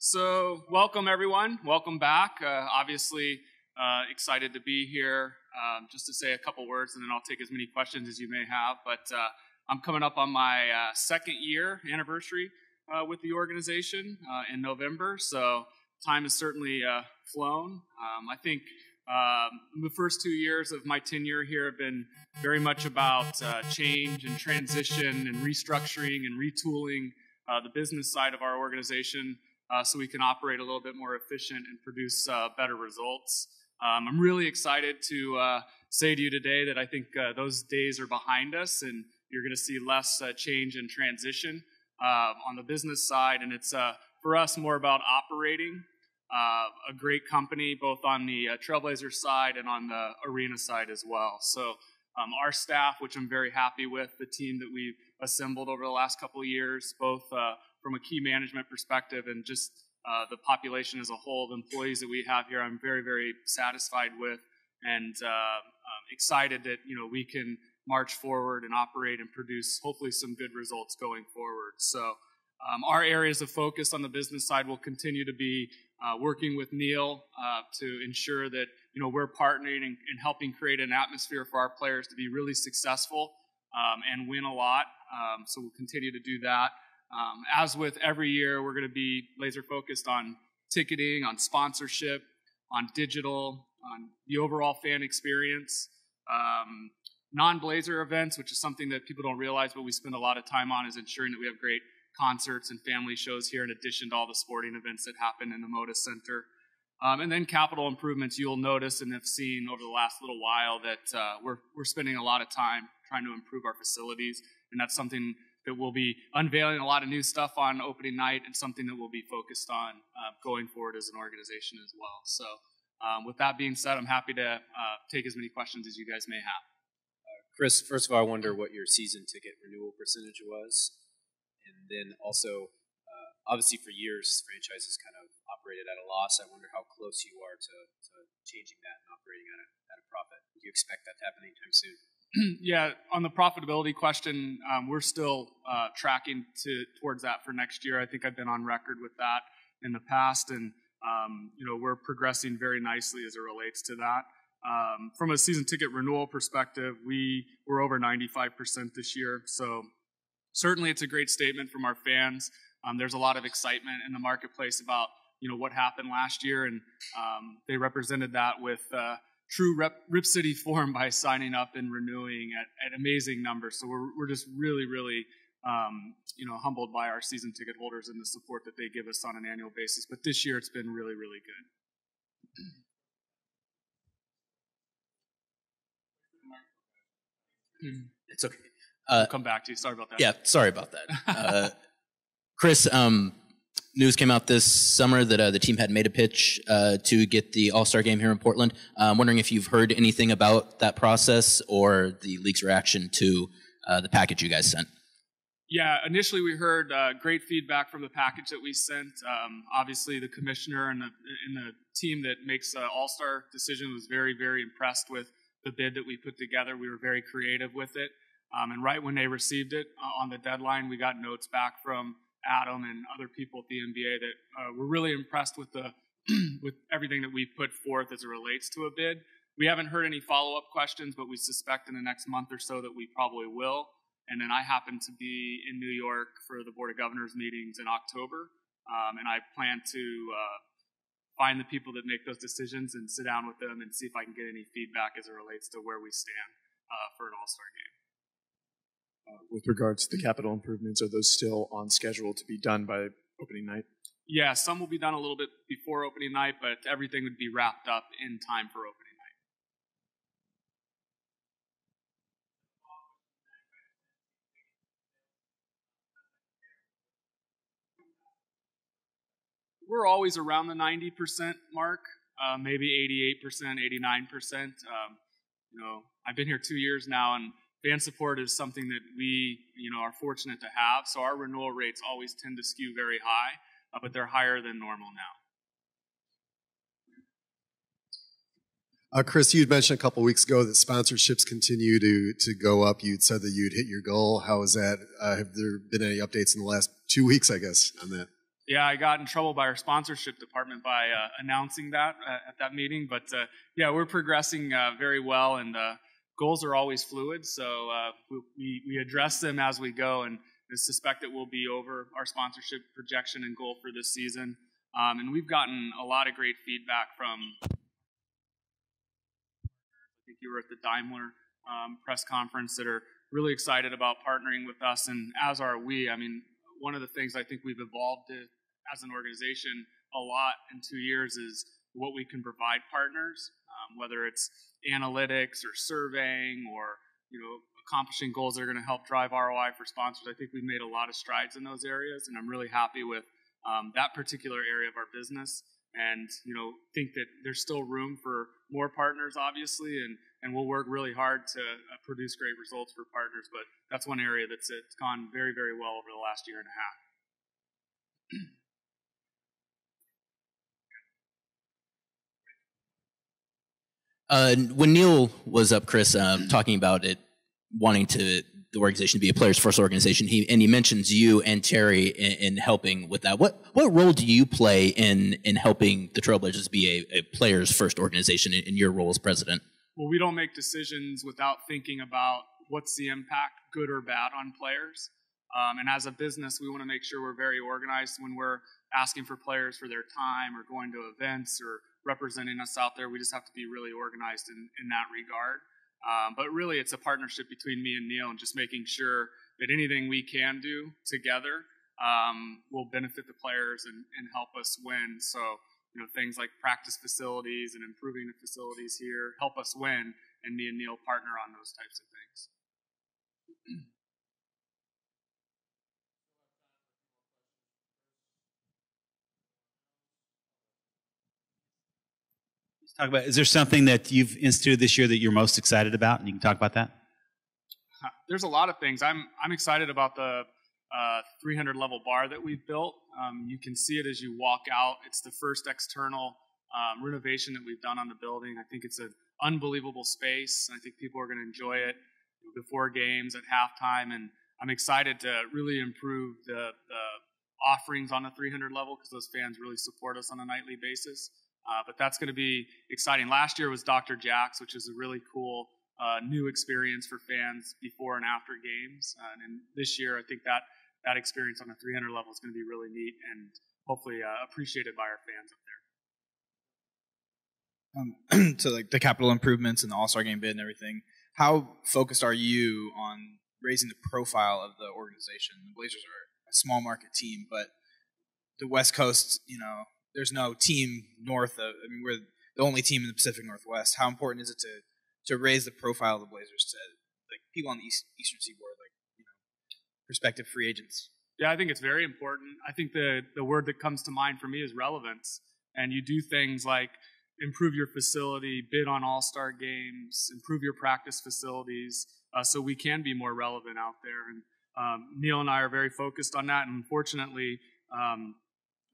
So welcome everyone, welcome back. Obviously excited to be here. Just to say a couple words and then I'll take as many questions as you may have. But I'm coming up on my second year anniversary with the organization in November. So time has certainly flown. I think the first 2 years of my tenure here have been very much about change and transition and restructuring and retooling the business side of our organization so we can operate a little bit more efficient and produce better results. I'm really excited to say to you today that I think those days are behind us and you're going to see less change and transition on the business side. And it's for us more about operating a great company both on the Trailblazer side and on the Arena side as well. So our staff, which I'm very happy with, the team that we've assembled over the last couple of years, both from a key management perspective and just the population as a whole, the employees that we have here, I'm very, very satisfied with and excited that we can march forward and operate and produce hopefully some good results going forward. So our areas of focus on the business side will continue to be working with Neil to ensure that we're partnering and helping create an atmosphere for our players to be really successful and win a lot. So we'll continue to do that. As with every year, we're going to be laser focused on ticketing, on sponsorship, on digital, on the overall fan experience. Non-Blazer events, which is something that people don't realize, but we spend a lot of time on, is ensuring that we have great concerts and family shows here in addition to all the sporting events that happen in the Moda Center. And then capital improvements, you'll notice and have seen over the last little while that we're spending a lot of time trying to improve our facilities, and that's something that we'll be unveiling a lot of new stuff on opening night and something that we'll be focused on going forward as an organization as well. So with that being said, I'm happy to take as many questions as you guys may have. Chris, first of all, I wonder what your season ticket renewal percentage was. And then also, obviously for years, franchises kind of operated at a loss. I wonder how close you are to changing that and operating at a profit. Do you expect that to happen anytime soon? Yeah, on the profitability question, we're still tracking towards that for next year. I think I've been on record with that in the past, and we're progressing very nicely as it relates to that. From a season ticket renewal perspective, we're over 95% this year, so certainly it's a great statement from our fans. There's a lot of excitement in the marketplace about what happened last year, and they represented that with true Rip City form by signing up and renewing at amazing numbers. So we're just really, really humbled by our season ticket holders and the support that they give us on an annual basis. But this year it's been really, really good. It's okay. I'll come back to you. Sorry about that. Yeah, sorry about that. Chris, news came out this summer that the team had made a pitch to get the AllStar Game here in Portland. I'm wondering if you've heard anything about that process or the league's reaction to the package you guys sent. Yeah, initially we heard great feedback from the package that we sent. Obviously, the commissioner and the team that makes AllStar decision was very, very impressed with the bid that we put together. We were very creative with it. And right when they received it on the deadline, we got notes back from Adam and other people at the NBA that were really impressed with with everything that we put forth as it relates to a bid. We haven't heard any follow-up questions, but we suspect in the next month or so that we probably will. And then I happen to be in New York for the Board of Governors meetings in October, and I plan to find the people that make those decisions and sit down with them and see if I can get any feedback as it relates to where we stand for an AllStar Game. With regards to the capital improvements, are those still on schedule to be done by opening night? Yeah, some will be done a little bit before opening night, but everything would be wrapped up in time for opening night. We're always around the 90% mark, maybe 88%, 89%. I've been here 2 years now, and fan support is something that we, are fortunate to have. So our renewal rates always tend to skew very high, but they're higher than normal now. Chris, you'd mentioned a couple weeks ago that sponsorships continue to go up. You'd said that you'd hit your goal. How is that? Have there been any updates in the last 2 weeks, I guess, on that? Yeah, I got in trouble by our sponsorship department by announcing that at that meeting. But yeah, we're progressing very well, and goals are always fluid. So we address them as we go, and I suspect it will be over our sponsorship projection and goal for this season. And we've gotten a lot of great feedback from. I think you were at the Daimler press conference that are really excited about partnering with us, and as are we. I mean, one of the things I think we've evolved as an organization a lot in 2 years is what we can provide partners, whether it's analytics or surveying or accomplishing goals that are going to help drive ROI for sponsors. I think we've made a lot of strides in those areas, and I'm really happy with that particular area of our business. And think that there's still room for more partners, obviously, and we'll work really hard to produce great results for partners. But that's one area it's gone very, very well over the last year and a half. When Neil was up, Chris, talking about it, wanting the organization to be a players first organization, he mentions you and Terry in helping with that. What role do you play in helping the Trailblazers be a players first organization in your role as president? Well, we don't make decisions without thinking about what's the impact, good or bad, on players. And as a business, we want to make sure we're very organized when we're asking for players for their time or going to events or representing us out there. We just have to be really organized in that regard. But really, it's a partnership between me and Neil, and just making sure that anything we can do together will benefit the players and help us win. So, things like practice facilities and improving the facilities here help us win, and me and Neil partner on those types of things. Talk about, is there something that you've instituted this year that you're most excited about, and you can talk about that? There's a lot of things. I'm excited about the 300 level bar that we've built. You can see it as you walk out. It's the first external renovation that we've done on the building. I think it's an unbelievable space. I think people are going to enjoy it before games, at halftime, and I'm excited to really improve the offerings on the 300 level because those fans really support us on a nightly basis. But that's going to be exciting. Last year was Dr. Jack's, which is a really cool new experience for fans before and after games. And this year, I think that experience on the 300 level is going to be really neat and hopefully appreciated by our fans up there. So like the capital improvements and the AllStar Game bid and everything, how focused are you on raising the profile of the organization? The Blazers are a small market team, but the West Coast, there's no team north of, we're the only team in the Pacific Northwest. How important is it to raise the profile of the Blazers to people on the Eastern Seaboard, prospective free agents? Yeah, I think it's very important. I think the word that comes to mind for me is relevance. And you do things like improve your facility, bid on AllStar games, improve your practice facilities, so we can be more relevant out there. And Neil and I are very focused on that. And unfortunately,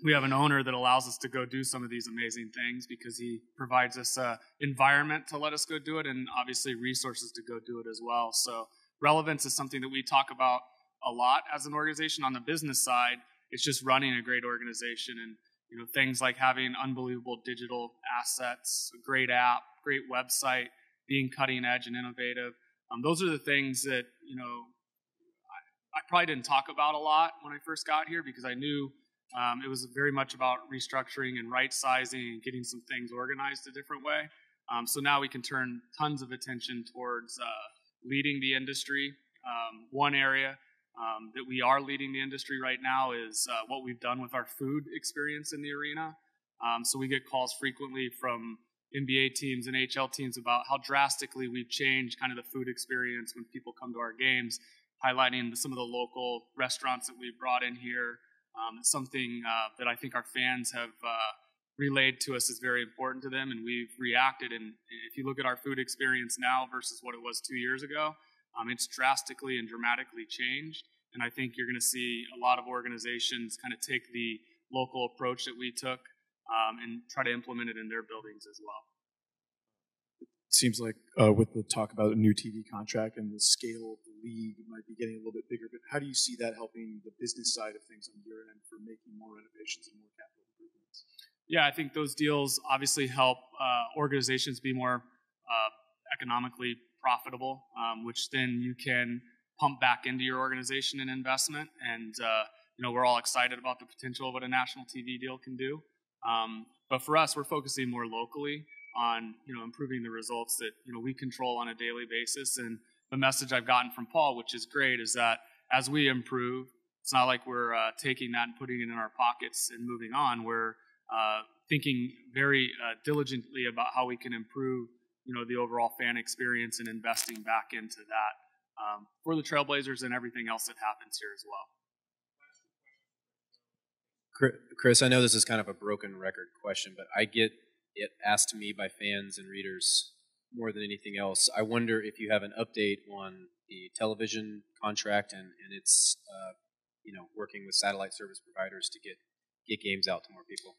we have an owner that allows us to go do some of these amazing things because he provides us an environment to let us go do it, and obviously resources to go do it as well. So relevance is something that we talk about a lot as an organization. On the business side, it's just running a great organization, and things like having unbelievable digital assets, a great app, great website, being cutting edge and innovative. Those are the things that I probably didn't talk about a lot when I first got here because I knew it was very much about restructuring and right-sizing and getting some things organized a different way. So now we can turn tons of attention towards leading the industry. One area that we are leading the industry right now is what we've done with our food experience in the arena. So we get calls frequently from NBA teams and HL teams about how drastically we've changed kind of the food experience when people come to our games, highlighting some of the local restaurants that we've brought in here. It's something that I think our fans have relayed to us is very important to them, and we've reacted. And if you look at our food experience now versus what it was 2 years ago, it's drastically and dramatically changed. And I think you're going to see a lot of organizations kind of take the local approach that we took and try to implement it in their buildings as well. It seems like with the talk about a new TV contract and the scale of the league might be getting a little bit bigger, but how do you see that helping the business side of things on your end for making more renovations and more capital improvements? Yeah, I think those deals obviously help organizations be more economically profitable, which then you can pump back into your organization and investment. And we're all excited about the potential of what a national TV deal can do. But for us, we're focusing more locally on improving the results that we control on a daily basis. And the message I've gotten from Paul, which is great, is that as we improve, it's not like we're taking that and putting it in our pockets and moving on. We're thinking very diligently about how we can improve the overall fan experience and investing back into that for the Trailblazers and everything else that happens here as well. Chris, I know this is kind of a broken record question, but I get it asked to me by fans and readers more than anything else. I wonder if you have an update on the television contract and its working with satellite service providers to get games out to more people.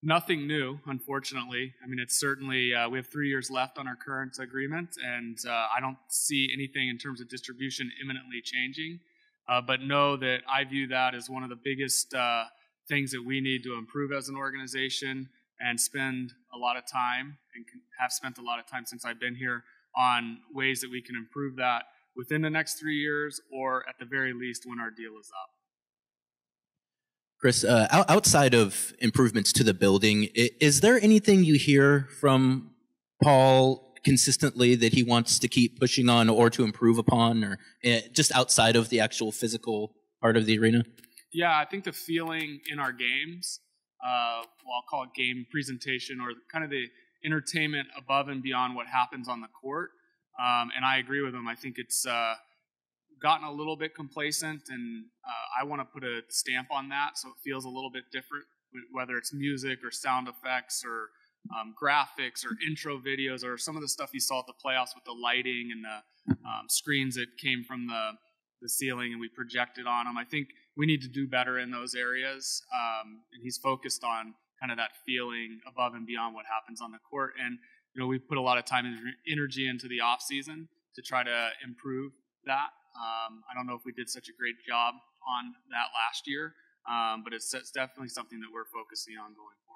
Nothing new, unfortunately. I mean, it's certainly, we have 3 years left on our current agreement, and I don't see anything in terms of distribution imminently changing. But know that I view that as one of the biggest things that we need to improve as an organization and spend a lot of time, and have spent a lot of time since I've been here, on ways that we can improve that within the next 3 years, or at the very least when our deal is up. Chris, outside of improvements to the building, is there anything you hear from Paul consistently that he wants to keep pushing on or to improve upon, or just outside of the actual physical part of the arena? Yeah, I think the feeling in our games, I'll call it game presentation, or kind of the entertainment above and beyond what happens on the court. And I agree with him. I think it's gotten a little bit complacent, and I want to put a stamp on that so it feels a little bit different, whether it's music or sound effects or graphics or intro videos or some of the stuff you saw at the playoffs with the lighting and the screens that came from the ceiling and we projected on them. I think we need to do better in those areas, and he's focused on kind of that feeling above and beyond what happens on the court. And we've put a lot of time and energy into the off season to try to improve that. I don't know if we did such a great job on that last year, but it's definitely something that we're focusing on going forward.